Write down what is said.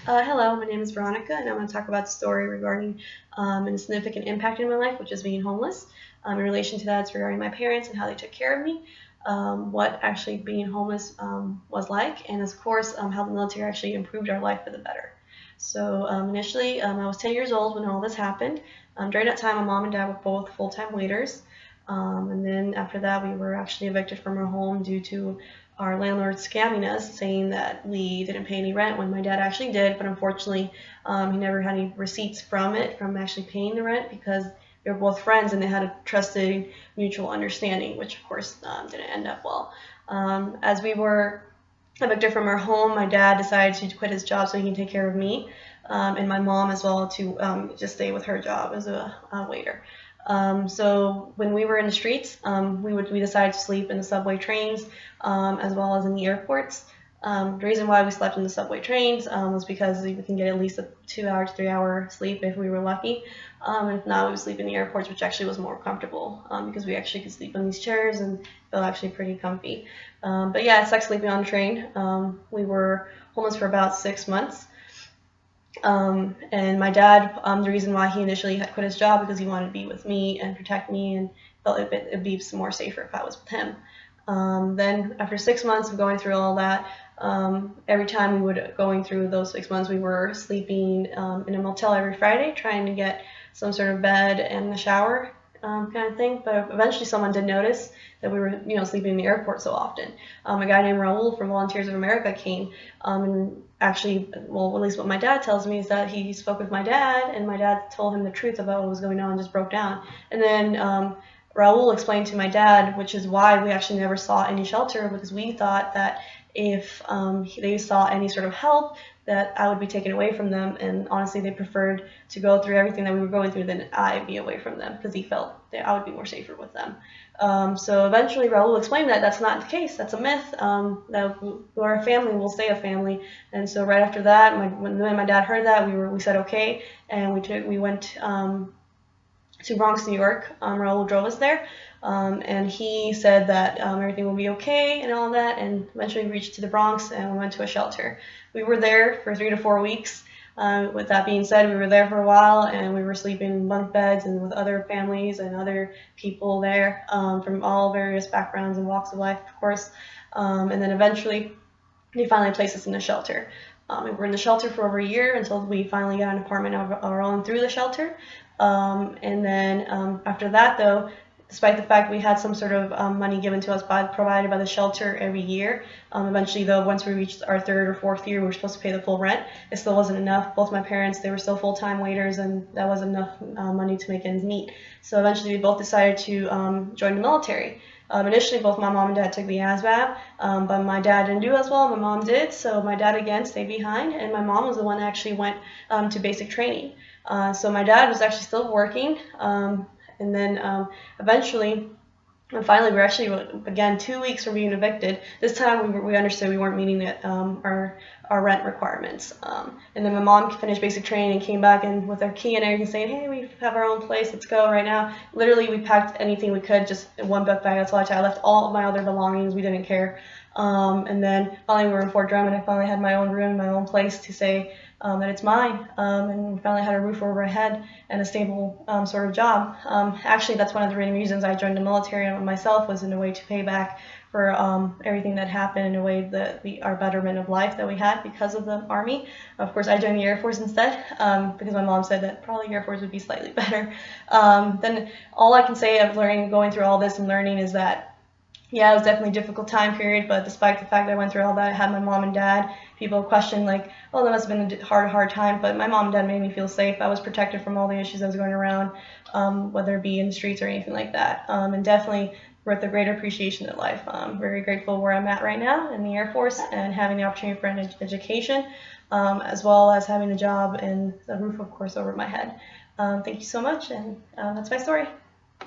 Hello, my name is Veronica, and I'm going to talk about a story regarding a significant impact in my life, which is being homeless. In relation to that, it's regarding my parents and how they took care of me, what actually being homeless was like, and of course, how the military actually improved our life for the better. So initially, I was 10 years old when all this happened. During that time, my mom and dad were both full-time waiters. And then after that, we were actually evicted from our home due to our landlord scamming us, saying that we didn't pay any rent when my dad actually did, but unfortunately, he never had any receipts from actually paying the rent because they were both friends and they had a trusted mutual understanding, which of course didn't end up well. As we were evicted from our home, my dad decided to quit his job so he can take care of me, and my mom as well to just stay with her job as a waiter. So when we were in the streets, we decided to sleep in the subway trains as well as in the airports. The reason why we slept in the subway trains was because we can get at least a 2 hour to 3 hour sleep if we were lucky. If not, we would sleep in the airports, which actually was more comfortable because we actually could sleep on these chairs and felt actually pretty comfy. But yeah, it's like sleeping on a train. We were homeless for about 6 months. And my dad, the reason why he initially had quit his job because he wanted to be with me and protect me and felt it'd be more safer if I was with him. Then after 6 months of going through all that, every time we would going through those 6 months, we were sleeping in a motel every Friday, trying to get some sort of bed and a shower kind of thing. But eventually, someone did notice that we were, sleeping in the airport so often. A guy named Raul from Volunteers of America came and actually, well, at least what my dad tells me is that he spoke with my dad, and my dad told him the truth about what was going on and just broke down. And then Raul explained to my dad, which is why we actually never saw any shelter, because we thought that if they saw any sort of help, that I would be taken away from them, and honestly they preferred to go through everything that we were going through than I be away from them, because he felt that I would be more safer with them. So eventually Raul explained that that's not the case, that's a myth, that our family will stay a family. And so right after that, when my dad heard that, we said okay, and we went to Bronx, New York. Raul drove us there, and he said that everything will be okay and all that, and eventually we reached to the Bronx and we went to a shelter. We were there for 3 to 4 weeks. With that being said, we were there for a while, and we were sleeping in bunk beds and with other families and other people there from all various backgrounds and walks of life, of course. And then eventually they finally placed us in a shelter. We were in the shelter for over a year until we finally got an apartment of our own through the shelter. And then after that, though, despite the fact we had some sort of money given to us provided by the shelter every year, eventually, though, once we reached our 3rd or 4th year, we were supposed to pay the full rent. It still wasn't enough. Both my parents, they were still full-time waiters, and that wasn't enough money to make ends meet. So eventually, we both decided to join the military. Initially, both my mom and dad took the ASVAB, but my dad didn't do as well. My mom did, so my dad again stayed behind, and my mom was the one that actually went to basic training. So my dad was actually still working, and then eventually, and finally, we were actually, again, 2 weeks from being evicted. This time, we understood we weren't meeting our rent requirements. And then my mom finished basic training and came back and with our key and everything, saying, "Hey, we have our own place. Let's go right now." Literally, we packed anything we could, just in one book bag. That's all I left all of my other belongings. We didn't care. And then finally, we were in Fort Drum, and I finally had my own room, my own place to say that it's mine. And we finally had a roof over our head and a stable sort of job. Actually, that's one of the main reasons I joined the military myself, was in a way to pay back for everything that happened, in a way that our betterment of life that we had because of the Army. Of course, I joined the Air Force instead because my mom said that probably Air Force would be slightly better. Then all I can say of going through all this and learning is that, yeah, it was definitely a difficult time period, but despite the fact that I went through all that, I had my mom and dad. People question, like, oh, that must have been a hard time, but my mom and dad made me feel safe. I was protected from all the issues that was going around, whether it be in the streets or anything like that, and definitely worth a greater appreciation of life. I'm very grateful where I'm at right now in the Air Force and having the opportunity for an education, as well as having a job and a roof, of course, over my head. Thank you so much, and that's my story.